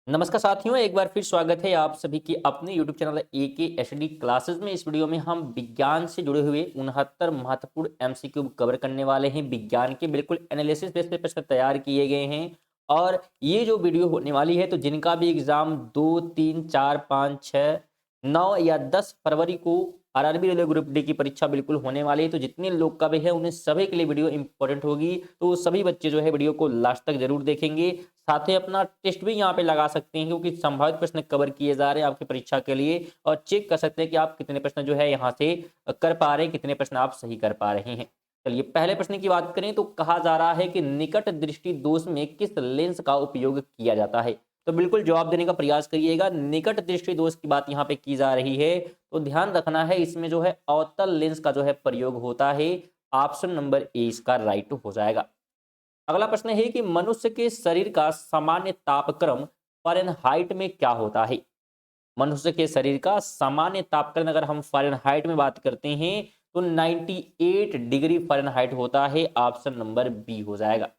नमस्कार साथियों, एक बार फिर स्वागत है आप सभी की अपने यूट्यूब चैनल AKHD क्लासेस में। इस वीडियो में हम विज्ञान से जुड़े हुए 69 महत्वपूर्ण MCQ कवर करने वाले हैं। विज्ञान के बिल्कुल एनालिसिस बेस पे प्रश्न तैयार किए गए हैं और ये जो वीडियो होने वाली है तो जिनका भी एग्जाम 2, 3, 4, 5, 6, 9 या 10 फरवरी को RRB रेलवे ग्रुप डी की परीक्षा बिल्कुल होने वाली है, तो जितने लोग का भी है उन्हें सभी के लिए वीडियो इंपॉर्टेंट होगी। तो सभी बच्चे जो है वीडियो को लास्ट तक जरूर देखेंगे। साथ ही अपना टेस्ट भी यहाँ पे लगा सकते हैं क्योंकि संभावित प्रश्न कवर किए जा रहे हैं आपकी परीक्षा के लिए, और चेक कर सकते हैं कि आप कितने प्रश्न जो है यहाँ से कर पा रहे हैं, कितने प्रश्न आप सही कर पा रहे हैं। चलिए पहले प्रश्न की बात करें तो कहा जा रहा है कि निकट दृष्टि दोष में किस लेंस का उपयोग किया जाता है। तो बिल्कुल जवाब देने का प्रयास करिएगा। निकट दृष्टि दोष की बात यहाँ पे की जा रही है तो ध्यान रखना है, इसमें जो है अवतल लेंस का जो है प्रयोग होता है। ऑप्शन नंबर ए इसका राइट हो जाएगा। अगला प्रश्न है कि मनुष्य के शरीर का सामान्य तापक्रम फ़ारेनहाइट में क्या होता है। मनुष्य के शरीर का सामान्य तापक्रम अगर हम फ़ारेनहाइट में बात करते हैं तो 98 डिग्री फ़ारेनहाइट होता है। ऑप्शन नंबर बी हो जाएगा।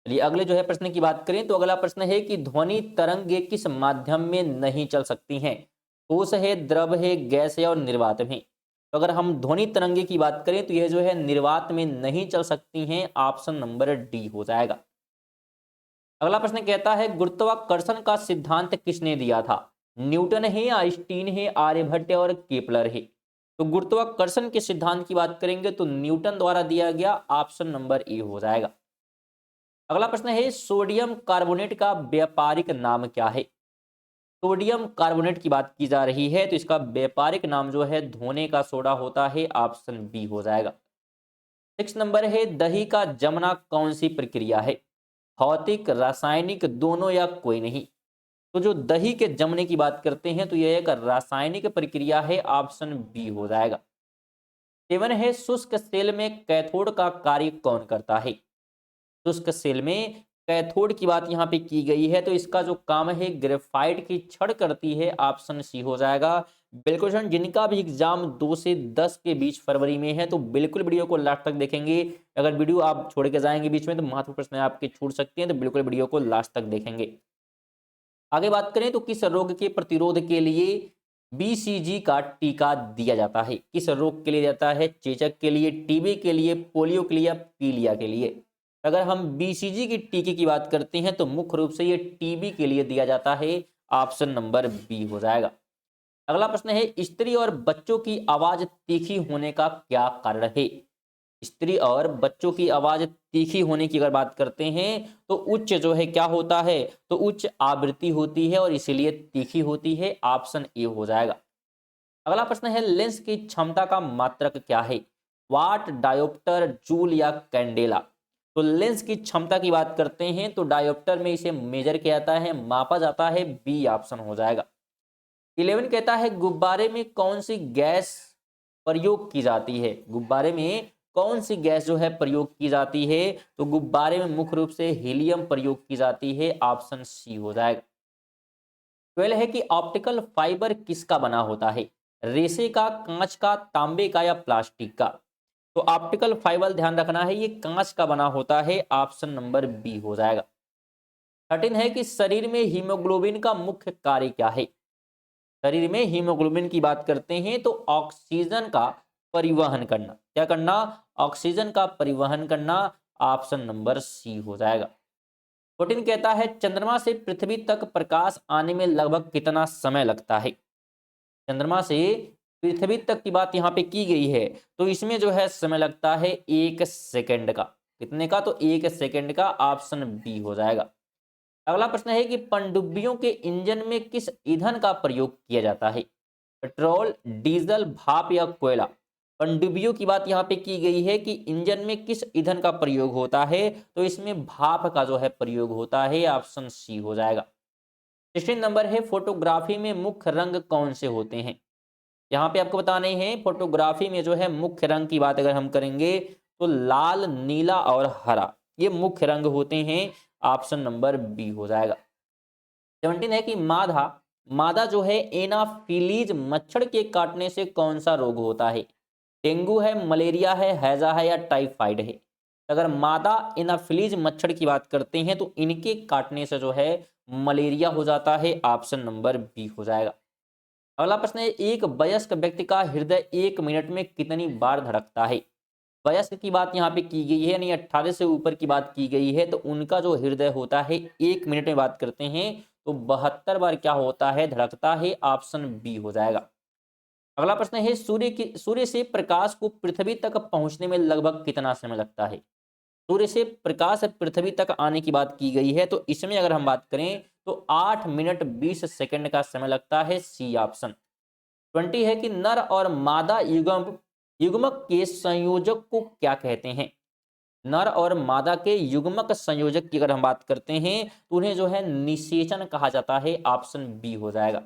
चलिए अगले जो है प्रश्न की बात करें तो अगला प्रश्न है कि ध्वनि तरंगे किस माध्यम में नहीं चल सकती हैं। ठोस है, द्रव है, गैस है और निर्वात में। तो अगर हम ध्वनि तरंगे की बात करें तो यह जो है निर्वात में नहीं चल सकती हैं। ऑप्शन नंबर डी हो जाएगा। अगला प्रश्न कहता है गुरुत्वाकर्षण का सिद्धांत किसने दिया था। न्यूटन है, आइंस्टीन है, आर्यभट्ट है और केपलर है। तो गुरुत्वाकर्षण के सिद्धांत की बात करेंगे तो न्यूटन द्वारा दिया गया। ऑप्शन नंबर ए हो जाएगा। अगला प्रश्न है सोडियम कार्बोनेट का व्यापारिक नाम क्या है। सोडियम कार्बोनेट की बात की जा रही है तो इसका व्यापारिक नाम जो है धोने का सोडा होता है। ऑप्शन बी हो जाएगा। 6 नंबर है दही का जमना कौन सी प्रक्रिया है। भौतिक, रासायनिक, दोनों या कोई नहीं। तो जो दही के जमने की बात करते हैं तो यह एक रासायनिक प्रक्रिया है। ऑप्शन बी हो जाएगा। 7 है शुष्क सेल में कैथोड का कार्य कौन करता है। शुष्क सेल में कैथोड की बात यहाँ पे की गई है तो इसका जो काम है ग्रेफाइट की छड़ करती है। ऑप्शन सी हो जाएगा। बिल्कुल स्टूडेंट, जिनका भी एग्जाम 2 से 10 के बीच फरवरी में है तो बिल्कुल वीडियो को लास्ट तक देखेंगे। अगर वीडियो आप छोड़ के जाएंगे बीच में तो महत्वपूर्ण प्रश्न आपके छूट सकते हैं, तो बिल्कुल वीडियो को लास्ट तक देखेंगे। आगे बात करें तो किस रोग के प्रतिरोध के लिए BCG का टीका दिया जाता है। किस रोग के लिए जाता है। चेचक के लिए, टीबी के लिए, पोलियो के लिए, पीलिया के लिए। अगर हम BCG की टीके की बात करते हैं तो मुख्य रूप से ये टीबी के लिए दिया जाता है। ऑप्शन नंबर बी हो जाएगा। अगला प्रश्न है स्त्री और बच्चों की आवाज तीखी होने का क्या कारण है। स्त्री और बच्चों की आवाज तीखी होने की अगर बात करते हैं तो उच्च जो है क्या होता है, तो उच्च आवृत्ति होती है और इसीलिए तीखी होती है। ऑप्शन ए हो जाएगा। अगला प्रश्न है लेंस की क्षमता का मात्रक क्या है। वाट, डायोप्टर, जूल या कैंडेला। तो लेंस की क्षमता की बात करते हैं तो डायोप्टर में इसे मेजर किया जाता है, मापा जाता है। बी ऑप्शन हो जाएगा। 11 कहता है गुब्बारे में कौन सी गैस प्रयोग की जाती है। गुब्बारे में कौन सी गैस जो है प्रयोग की जाती है। तो गुब्बारे में मुख्य रूप से हीलियम प्रयोग की जाती है। ऑप्शन सी हो जाएगा। 12 है कि ऑप्टिकल फाइबर किसका बना होता है। रेशे का, कांच का, तांबे का या प्लास्टिक का। तो ऑप्टिकल फाइबर ध्यान रखना है ये कांच का बना होता है। ऑप्शन नंबर बी हो जाएगा। 13 है कि शरीर में हीमोग्लोबिन का मुख्य कार्य क्या है। शरीर में हीमोग्लोबिन की बात करते हैं तो ऑक्सीजन का परिवहन करना। क्या करना। ऑक्सीजन का परिवहन करना। ऑप्शन नंबर सी हो जाएगा। 14 कहता है चंद्रमा से पृथ्वी तक प्रकाश आने में लगभग कितना समय लगता है। चंद्रमा से पृथ्वी तक की बात यहाँ पे की गई है तो इसमें जो है समय लगता है 1 सेकंड का। कितने का। तो 1 सेकंड का। ऑप्शन बी हो जाएगा। अगला प्रश्न है कि पनडुब्बियों के इंजन में किस ईंधन का प्रयोग किया जाता है। पेट्रोल, डीजल, भाप या कोयला। पनडुब्बियों की बात यहाँ पे की गई है कि इंजन में किस ईंधन का प्रयोग होता है तो इसमें भाप का जो है प्रयोग होता है। ऑप्शन सी हो जाएगा। 16 नंबर है फोटोग्राफी में मुख्य रंग कौन से होते हैं। यहाँ पे आपको बताने हैं फोटोग्राफी में जो है मुख्य रंग की बात अगर हम करेंगे तो लाल, नीला और हरा ये मुख्य रंग होते हैं। ऑप्शन नंबर बी हो जाएगा। 17 है कि मादा मादा जो है एनाफिलीज मच्छर के काटने से कौन सा रोग होता है। डेंगू है, मलेरिया है, हैजा है या टाइफाइड है। अगर मादा एनाफिलीज मच्छर की बात करते हैं तो इनके काटने से जो है मलेरिया हो जाता है। ऑप्शन नंबर बी हो जाएगा। अगला प्रश्न है, एक वयस्क व्यक्ति का हृदय 1 मिनट में कितनी बार धड़कता है? वयस्क की बात यहाँ पे की गई है, यानी 18 से ऊपर की बात की गई है, तो उनका जो हृदय होता है 1 मिनट में बात करते हैं तो 72 बार क्या होता है, धड़कता है। ऑप्शन बी हो जाएगा। अगला प्रश्न है, सूर्य से प्रकाश को पृथ्वी तक पहुंचने में लगभग कितना समय लगता है? सूर्य से प्रकाश पृथ्वी तक आने की बात की गई है, तो इसमें अगर हम बात करें तो 8 मिनट 20 सेकंड का समय लगता है। C option. 20 है कि नर और मादा युग्मक के संयोजक को क्या कहते हैं? नर और मादा के युग्मक संयोजक की अगर हम बात करते हैं तो उन्हें जो है निषेचन कहा जाता है। ऑप्शन बी हो जाएगा।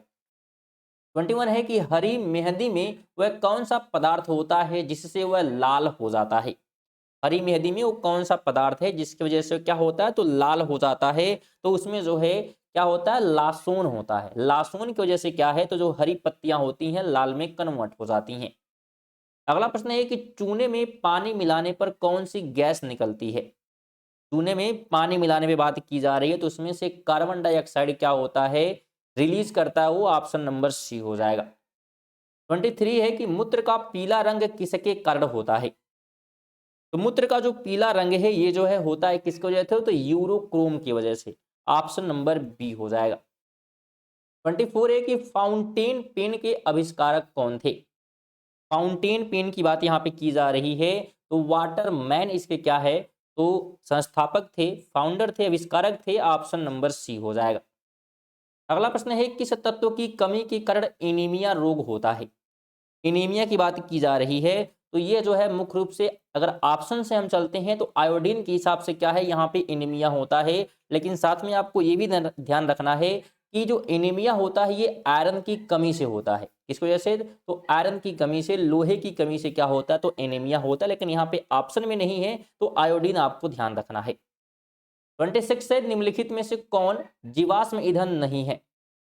21 है कि हरी मेहंदी में वह कौन सा पदार्थ होता है जिससे वह लाल हो जाता है? हरी मेहंदी में वो कौन सा पदार्थ है जिसकी वजह से क्या होता है, तो लाल हो जाता है? तो उसमें जो है क्या होता है, लासोन होता है। लासोन की वजह से क्या है, तो जो हरी पत्तियां होती हैं लाल में कन्वर्ट हो जाती हैं। अगला प्रश्न है कि चूने में पानी मिलाने पर कौन सी गैस निकलती है? चूने में पानी मिलाने पे बात की जा रही है तो उसमें से कार्बन डाइऑक्साइड क्या होता है, रिलीज करता है वो। ऑप्शन नंबर सी हो जाएगा। 23 है कि मूत्र का पीला रंग किसके कारण होता है? तो मूत्र का जो पीला रंग है ये जो है होता है किसकी वजह से, तो यूरोक्रोम की वजह से। ऑप्शन नंबर बी हो जाएगा। 24 है कि फाउंटेन पेन के आविष्कारक कौन थे? फाउंटेन पेन की बात यहाँ पे की जा रही है, तो वाटर मैन इसके क्या है, तो संस्थापक थे, फाउंडर थे, आविष्कारक थे। ऑप्शन नंबर सी हो जाएगा। अगला प्रश्न है, किस तत्व की कमी के कारण एनीमिया रोग होता है? एनीमिया की बात की जा रही है, तो ये जो है मुख्य रूप से अगर ऑप्शन से हम चलते हैं तो आयोडीन के हिसाब से क्या है, यहाँ पे एनीमिया होता है। लेकिन साथ में आपको ये भी ध्यान रखना है कि जो एनीमिया होता है ये आयरन की कमी से होता है। किस वजह से, तो आयरन की कमी से, लोहे की कमी से क्या होता है, तो एनीमिया होता है। लेकिन यहाँ पे ऑप्शन में नहीं है तो आयोडीन आपको ध्यान रखना है। 26 है, निम्नलिखित में से कौन जीवाश्म ईंधन नहीं है?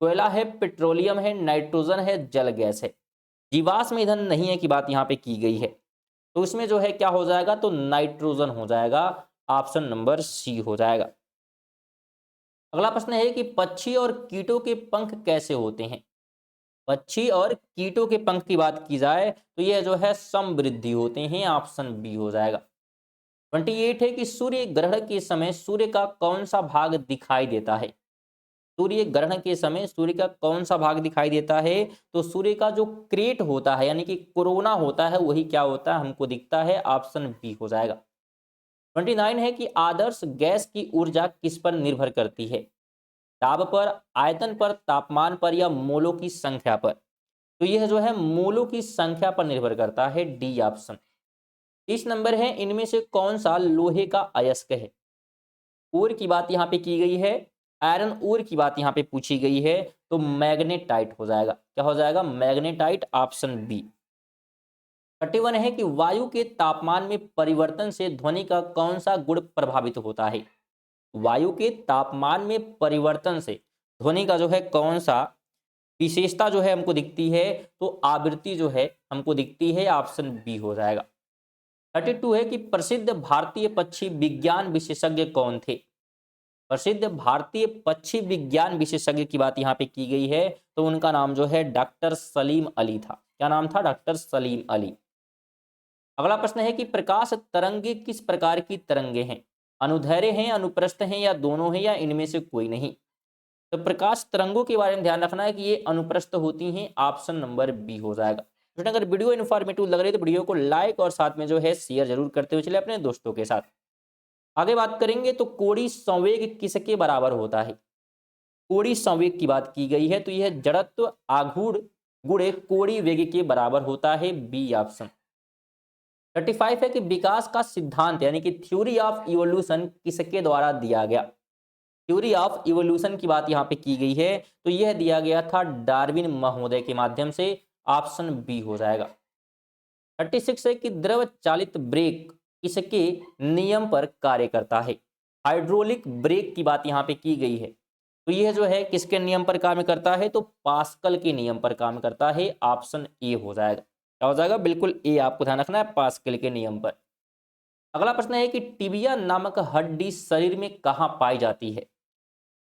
कोयला है, पेट्रोलियम है, नाइट्रोजन है, जल गैस है। जीवाश्म ईंधन नहीं है की बात यहाँ पे की गई है, तो इसमें जो है क्या हो जाएगा, तो नाइट्रोजन हो जाएगा। ऑप्शन नंबर सी हो जाएगा। अगला प्रश्न है कि पक्षी और कीटों के पंख कैसे होते हैं? पक्षी और कीटों के पंख की बात की जाए तो यह जो है समवृद्धि होते हैं। ऑप्शन बी हो जाएगा। 28 है कि सूर्य ग्रहण के समय सूर्य का कौन सा भाग दिखाई देता है? सूर्य ग्रहण के समय सूर्य का कौन सा भाग दिखाई देता है, तो सूर्य का जो क्रेट होता है यानी कि कोरोना होता है वही क्या होता है, हमको दिखता है। ऑप्शन बी हो जाएगा। 29 है कि आदर्श गैस की ऊर्जा किस पर निर्भर करती है? दाब पर, आयतन पर, तापमान पर, या मोलों की संख्या पर? तो यह जो है मोलों की संख्या पर निर्भर करता है। D option. 30 नंबर है, इनमें से कौन सा लोहे का अयस्क है? ओर की बात यहाँ पे की गई है, आयरन ओर की बात यहाँ पे पूछी गई है, तो मैग्नेटाइट हो जाएगा। क्या हो जाएगा, मैग्नेटाइट। Option B. 31 है कि वायु के तापमान में परिवर्तन से ध्वनि का कौन सा गुण प्रभावित होता है? वायु के तापमान में परिवर्तन से ध्वनि का जो है कौन सा विशेषता जो है हमको दिखती है, तो आवृत्ति जो है हमको दिखती है। ऑप्शन बी हो जाएगा। 32 है कि प्रसिद्ध भारतीय पक्षी विज्ञान विशेषज्ञ कौन थे? प्रसिद्ध भारतीय पक्षी विज्ञान विशेषज्ञ की बात यहाँ पे की गई है, तो उनका नाम जो है डॉक्टर सलीम अली था। क्या नाम था, डॉक्टर सलीम अली। अगला प्रश्न है कि प्रकाश तरंगे किस प्रकार की तरंगे हैं? अनुदैर्घ्य हैं, अनुप्रस्थ हैं, या दोनों हैं, या इनमें से कोई नहीं? तो प्रकाश तरंगों के बारे में ध्यान रखना है कि ये अनुप्रस्थ होती हैं। ऑप्शन नंबर बी हो जाएगा। तो अगर वीडियो इन्फॉर्मेटिव लग रही है तो वीडियो को लाइक और साथ में जो है शेयर जरूर करते हुए चले अपने दोस्तों के साथ। आगे बात करेंगे तो कोणीय संवेग किसके बराबर होता है? कोणीय संवेग की बात की गई है, तो यह जड़त्व आघूर्ण गुणे कोणीय वेग के बराबर होता है। B option. 35 है कि विकास का सिद्धांत यानी कि थ्योरी ऑफ इवोल्यूशन किसके द्वारा दिया गया? थ्योरी ऑफ इवोल्यूशन की बात यहाँ पे की गई है, तो यह दिया गया था डार्विन महोदय के माध्यम से। ऑप्शन बी हो जाएगा। 36 है कि द्रव चालित ब्रेक किसके नियम पर कार्य करता है? हाइड्रोलिक ब्रेक की बात यहाँ पे की गई है, तो यह जो है किसके नियम पर काम करता है, तो पास्कल के नियम पर काम करता है। ऑप्शन ए हो जाएगा। क्या हो जाएगा, बिल्कुल ए आपको ध्यान रखना है, पास्कल के नियम पर। अगला प्रश्न है कि टिबिया नामक हड्डी शरीर में कहाँ पाई जाती है।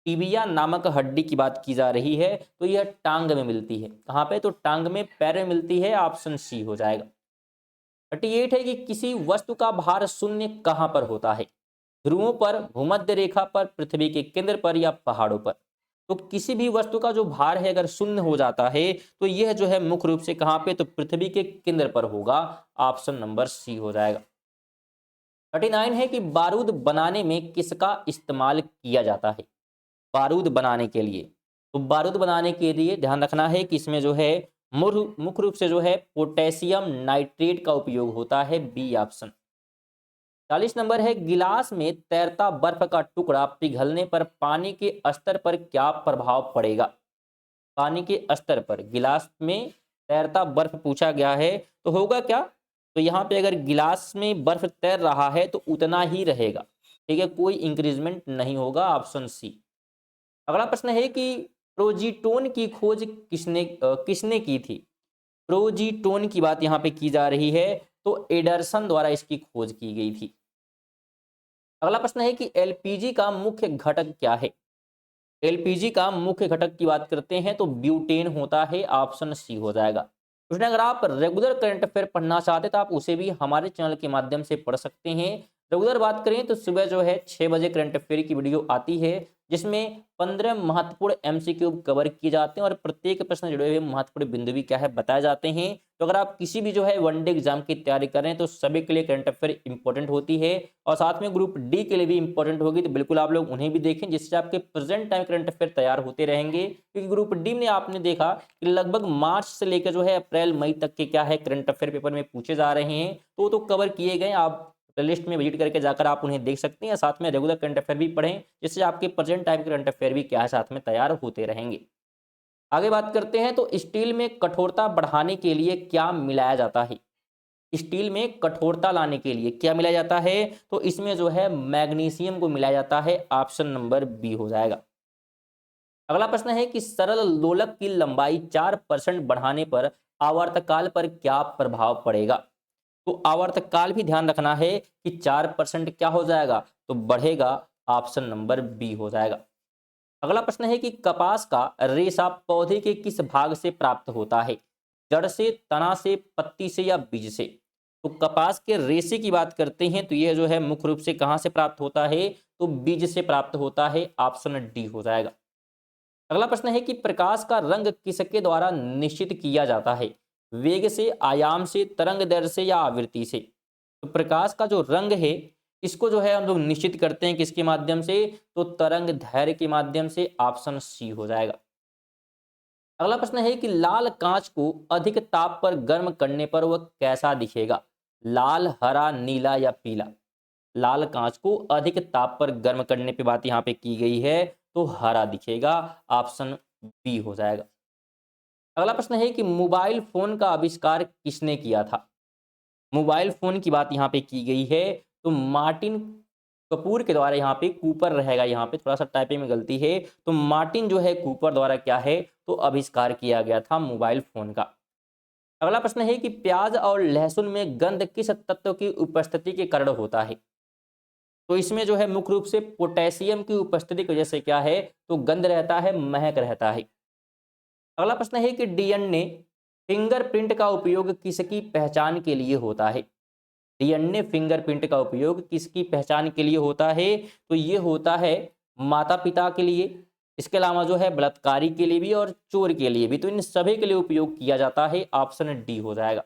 टिबिया नामक हड्डी की बात की जा रही है तो यह टांग में मिलती है। कहाँ पे? तो टांग में, पैर में मिलती है। ऑप्शन सी हो जाएगा। 38 है कि किसी वस्तु का भार शून्य कहाँ पर होता है। ध्रुवों पर, भूमध्य रेखा पर, पृथ्वी के केंद्र पर या पहाड़ों पर। तो किसी भी वस्तु का जो भार है अगर शून्य हो जाता है तो यह जो है मुख्य रूप से कहाँ पे? तो पृथ्वी के केंद्र पर होगा। ऑप्शन नंबर सी हो जाएगा। 39 है कि बारूद बनाने में किसका इस्तेमाल किया जाता है। बारूद बनाने के लिए, तो बारूद बनाने के लिए ध्यान रखना है कि इसमें जो है मुख्य रूप से जो है पोटेशियम नाइट्रेट का उपयोग होता है। B option. 40 नंबर है, गिलास में तैरता बर्फ का टुकड़ा पिघलने पर पानी के स्तर पर क्या प्रभाव पड़ेगा। पानी के स्तर पर, गिलास में तैरता बर्फ पूछा गया है तो होगा क्या? तो यहाँ पे अगर गिलास में बर्फ तैर रहा है तो उतना ही रहेगा। ठीक है, कोई इंक्रीजमेंट नहीं होगा। Option C. अगला प्रश्न है कि प्रोजीटोन की खोज किसने की थी। प्रोजीटोन की बात यहाँ पे की जा रही है तो एडरसन द्वारा इसकी खोज की गई थी। अगला प्रश्न है कि एलपीजी का मुख्य घटक क्या है। एलपीजी का मुख्य घटक की बात करते हैं तो ब्यूटेन होता है। ऑप्शन सी हो जाएगा। उसने अगर आप रेगुलर करंट अफेयर पढ़ना चाहते तो आप उसे भी हमारे चैनल के माध्यम से पढ़ सकते हैं। रेगुलर बात करें तो सुबह जो है 6 बजे करंट अफेयर की वीडियो आती है जिसमें 15 महत्वपूर्ण एमसीक्यू कवर किए जाते हैं और प्रत्येक प्रश्न जुड़े हुए महत्वपूर्ण बिंदु भी क्या है बताए जाते हैं। तो अगर आप किसी भी जो है वनडे एग्जाम की तैयारी कर रहे हैं तो सभी के लिए करंट अफेयर इंपॉर्टेंट होती है और साथ में ग्रुप डी के लिए भी इंपॉर्टेंट होगी। तो बिल्कुल आप लोग उन्हें भी देखें जिससे आपके प्रेजेंट टाइम करंट अफेयर तैयार होते रहेंगे। क्योंकि ग्रुप डी में आपने देखा कि लगभग मार्च से लेकर जो है अप्रैल मई तक के क्या है करंट अफेयर पेपर में पूछे जा रहे हैं तो वो तो कवर किए गए। आप लिस्ट में विजिट करके जाकर आप उन्हें देख सकते हैं। साथ में रेगुलर करंट अफेयर भी पढ़ें जिससे आपके प्रेजेंट टाइम करंट अफेयर भी क्या है साथ में तैयार होते रहेंगे। आगे बात करते हैं तो स्टील में कठोरता बढ़ाने के लिए क्या मिलाया जाता है। स्टील में कठोरता लाने के लिए क्या मिलाया जाता है तो इसमें जो है मैग्नीशियम को मिलाया जाता है। ऑप्शन नंबर बी हो जाएगा। अगला प्रश्न है कि सरल लोलक की लंबाई 4% बढ़ाने पर आवर्तकाल पर क्या प्रभाव पड़ेगा। तो आवर्तकाल भी ध्यान रखना है कि 4% क्या हो जाएगा तो बढ़ेगा। ऑप्शन नंबर बी हो जाएगा। अगला प्रश्न है कि कपास का रेशा पौधे के किस भाग से प्राप्त होता है। जड़ से, तना से, पत्ती से या बीज से। तो कपास के रेशे की बात करते हैं तो यह जो है मुख्य रूप से कहां से प्राप्त होता है तो बीज से प्राप्त होता है। ऑप्शन डी हो जाएगा। अगला प्रश्न है कि प्रकाश का रंग किसके द्वारा निश्चित किया जाता है। वेग से, आयाम से, तरंग दैर्ध्य से या आवृत्ति से। तो प्रकाश का जो रंग है इसको जो है हम लोग निश्चित करते हैं किसके माध्यम से तो तरंग दैर्ध्य के माध्यम से। ऑप्शन सी हो जाएगा। अगला प्रश्न है कि लाल कांच को अधिक ताप पर गर्म करने पर वह कैसा दिखेगा। लाल, हरा, नीला या पीला। लाल कांच को अधिक ताप पर गर्म करने पे बात यहाँ पे की गई है तो हरा दिखेगा। ऑप्शन बी हो जाएगा। अगला प्रश्न है कि मोबाइल फोन का आविष्कार किसने किया था। मोबाइल फोन की बात यहाँ पे की गई है तो मार्टिन कपूर के द्वारा, यहाँ पे कूपर रहेगा, यहाँ पे थोड़ा सा टाइपिंग में गलती है तो मार्टिन जो है कूपर द्वारा क्या है तो आविष्कार किया गया था मोबाइल फोन का। अगला प्रश्न है कि प्याज और लहसुन में गंध किस तत्व की उपस्थिति के कारण होता है। तो इसमें जो है मुख्य रूप से पोटेशियम की उपस्थिति की वजह से क्या है तो गंध रहता है, महक रहता है। अगला प्रश्न है कि डीएनए फिंगरप्रिंट का उपयोग किसकी पहचान के लिए होता है। डीएनए फिंगरप्रिंट का उपयोग किसकी पहचान के लिए होता है तो ये होता है माता पिता के लिए, इसके अलावा जो है बलात्कारी के लिए भी और चोर के लिए भी। तो इन सभी के लिए उपयोग किया जाता है। ऑप्शन डी हो जाएगा।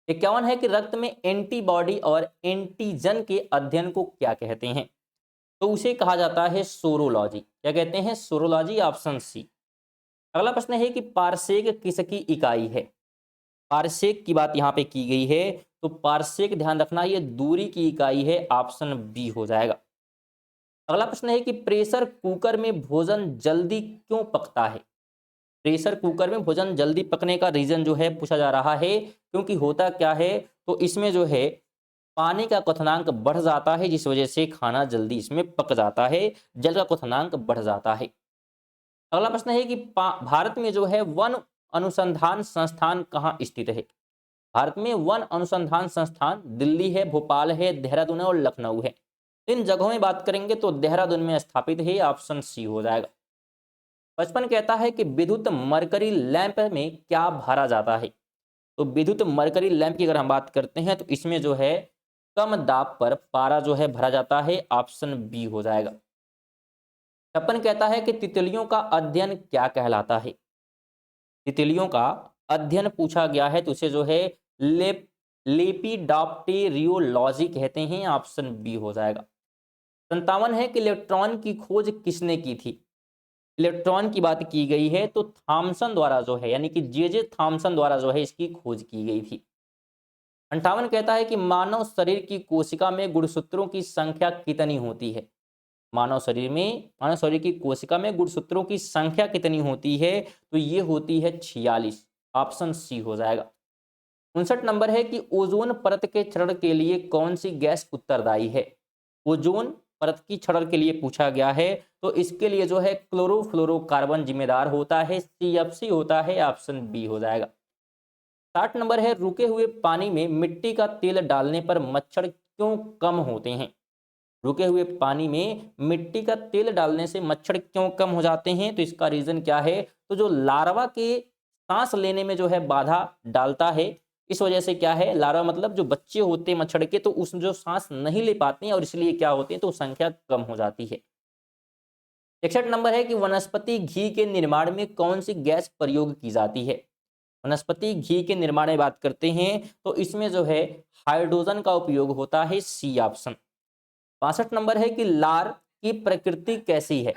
51 है कि रक्त में एंटीबॉडी और एंटीजन के अध्ययन को क्या कहते हैं। तो उसे कहा जाता है सोरोलॉजी। क्या कहते हैं? सोरोलॉजी। Option C. अगला प्रश्न है कि पारसेक किसकी इकाई है। पारसेक की बात यहाँ पे की गई है तो पारसेक ध्यान रखना ये दूरी की इकाई है। ऑप्शन बी हो जाएगा। अगला प्रश्न है कि प्रेशर कुकर में भोजन जल्दी क्यों पकता है। प्रेशर कुकर में भोजन जल्दी पकने का रीजन जो है पूछा जा रहा है क्योंकि होता क्या है तो इसमें जो है पानी का क्वथनांक बढ़ जाता है जिस वजह से खाना जल्दी इसमें पक जाता है, जल का क्वथनांक बढ़ जाता है। अगला प्रश्न है कि भारत में जो है वन अनुसंधान संस्थान कहाँ स्थित है। भारत में वन अनुसंधान संस्थान दिल्ली है, भोपाल है, देहरादून है और लखनऊ है। इन जगहों में बात करेंगे तो देहरादून में स्थापित है, ऑप्शन सी हो जाएगा। 55 कहता है कि विद्युत मरकरी लैंप में क्या भरा जाता है। तो विद्युत मरकरी लैंप की अगर हम बात करते हैं तो इसमें जो है कम दाब पर पारा जो है भरा जाता है, ऑप्शन बी हो जाएगा। 56 कहता है कि तितलियों का अध्ययन क्या कहलाता है। तितलियों का अध्ययन पूछा गया है तो इसे जो है लेप लेपिडॉप्टेरियोलॉजी कहते हैं, ऑप्शन बी हो जाएगा। 57 है कि इलेक्ट्रॉन की खोज किसने की थी। इलेक्ट्रॉन की बात की गई है तो थॉमसन द्वारा जो है, यानी कि जे थॉमसन द्वारा जो है इसकी खोज की गई थी। 58 कहता है कि मानव शरीर की कोशिका में गुणसूत्रों की संख्या कितनी होती है। मानव शरीर की कोशिका में गुणसूत्रों की संख्या कितनी होती है, तो ये होती है 46, ऑप्शन सी हो जाएगा। 59 नंबर है कि ओजोन परत के क्षरण के लिए कौन सी गैस उत्तरदायी है। ओजोन परत की क्षरण के लिए पूछा गया है तो इसके लिए जो है क्लोरोफ्लोरोकार्बन जिम्मेदार होता है, CFC होता है, ऑप्शन बी हो जाएगा। 60 नंबर है रुके हुए पानी में मिट्टी का तेल डालने पर मच्छर क्यों कम होते हैं। रुके हुए पानी में मिट्टी का तेल डालने से मच्छर क्यों कम हो जाते हैं, तो इसका रीजन क्या है, तो जो लार्वा के सांस लेने में जो है बाधा डालता है, इस वजह से क्या है, लार्वा मतलब जो बच्चे होते हैं मच्छर के, तो उस जो सांस नहीं ले पाते हैं और इसलिए क्या होते हैं, तो संख्या कम हो जाती है। 61 नंबर है कि वनस्पति घी के निर्माण में कौन सी गैस प्रयोग की जाती है। वनस्पति घी के निर्माण में बात करते हैं तो इसमें जो है हाइड्रोजन का उपयोग होता है, सी ऑप्शन। 62 नंबर है कि लार की प्रकृति कैसी है।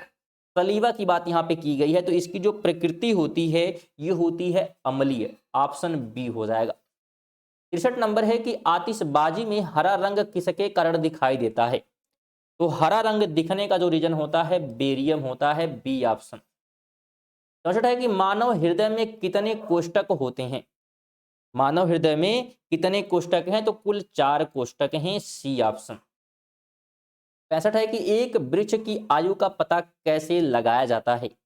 सलीवा की बात यहाँ पे की गई है तो इसकी जो प्रकृति होती है ये होती है अम्लीय, ऑप्शन बी हो जाएगा। 63 नंबर है कि आतिशबाजी में हरा रंग किसके कारण दिखाई देता है। तो हरा रंग दिखने का जो रीजन होता है बेरियम होता है, बी ऑप्शन। 64 है कि मानव हृदय में कितने कोष्ठक होते हैं। मानव हृदय में कितने कोष्ठक हैं, तो कुल 4 कोष्ठक हैं, सी ऑप्शन। 65 है कि एक वृक्ष की आयु का पता कैसे लगाया जाता है।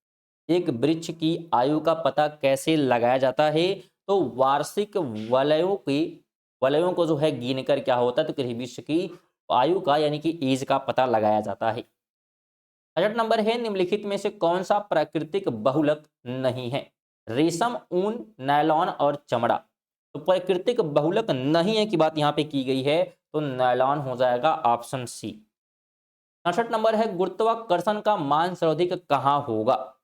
एक वृक्ष की आयु का पता कैसे लगाया जाता है, तो वार्षिक वलयों को जो है गिन कर क्या होता है, तो किसी वृक्ष की आयु का यानी कि एज का पता लगाया जाता है। 66 नंबर है निम्नलिखित में से कौन सा प्राकृतिक बहुलक नहीं है। रेशम, ऊन, नायलॉन और चमड़ा। तो प्राकृतिक बहुलक नहीं है की बात यहाँ पे की गई है, तो नायलॉन हो जाएगा, ऑप्शन सी। 67 नंबर है गुरुत्वाकर्षण का मान सर्वाधिक कहाँ होगा।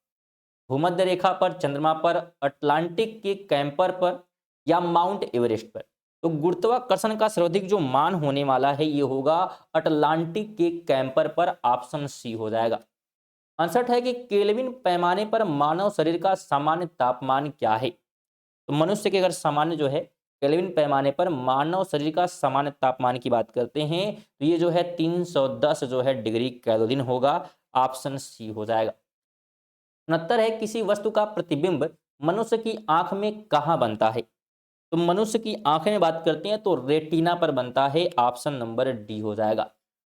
भूमध्य रेखा पर, चंद्रमा पर, अटलांटिक के कैंपर पर या माउंट एवरेस्ट पर। तो गुरुत्वाकर्षण का सर्वाधिक जो मान होने वाला है ये होगा अटलांटिक के कैंपर पर, ऑप्शन सी हो जाएगा। 68 है कि केल्विन पैमाने पर मानव शरीर का सामान्य तापमान क्या है। तो मनुष्य के अगर सामान्य जो है केल्विन पैमाने पर मानव शरीर का सामान्य तापमान की बात करते हैं तो ये जो है 310 जो है डिग्री केल्विन होगा, ऑप्शन सी हो जाएगा। 69 है किसी वस्तु का प्रतिबिंब मनुष्य की आंख में कहाँ बनता है। तो मनुष्य की आंखें में बात करते हैं तो रेटिना पर बनता है, ऑप्शन नंबर डी हो जाएगा।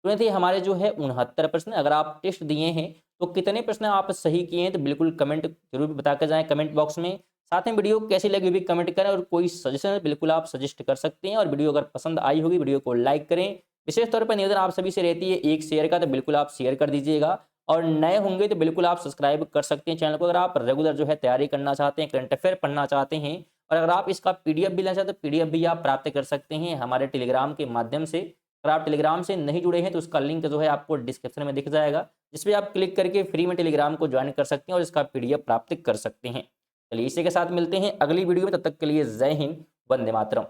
तो ये थे हमारे जो है 69 प्रश्न। अगर आप टेस्ट दिए हैं तो कितने प्रश्न आप सही किए हैं तो बिल्कुल कमेंट जरूर बता कर जाएं कमेंट बॉक्स में। साथ में वीडियो कैसी लगी भी कमेंट करें और कोई सजेशन बिल्कुल आप सजेस्ट कर सकते हैं। और वीडियो अगर पसंद आई होगी वीडियो को लाइक करें। विशेष तौर पर निवेदन आप सभी से रहती है एक शेयर का, तो बिल्कुल आप शेयर कर दीजिएगा। और नए होंगे तो बिल्कुल आप सब्सक्राइब कर सकते हैं चैनल को। अगर आप रेगुलर जो है तैयारी करना चाहते हैं, करंट अफेयर पढ़ना चाहते हैं और अगर आप इसका PDF भी लेना चाहते हैं तो PDF भी आप प्राप्त कर सकते हैं हमारे टेलीग्राम के माध्यम से। अगर आप टेलीग्राम से नहीं जुड़े हैं तो उसका लिंक जो है आपको डिस्क्रिप्शन में दिख जाएगा, जिस पर आप क्लिक करके फ्री में टेलीग्राम को ज्वाइन कर सकते हैं और इसका PDF प्राप्त कर सकते हैं। चलिए इसी के साथ मिलते हैं अगली वीडियो में, तब तक के लिए जय हिंद, वंदे मातरम।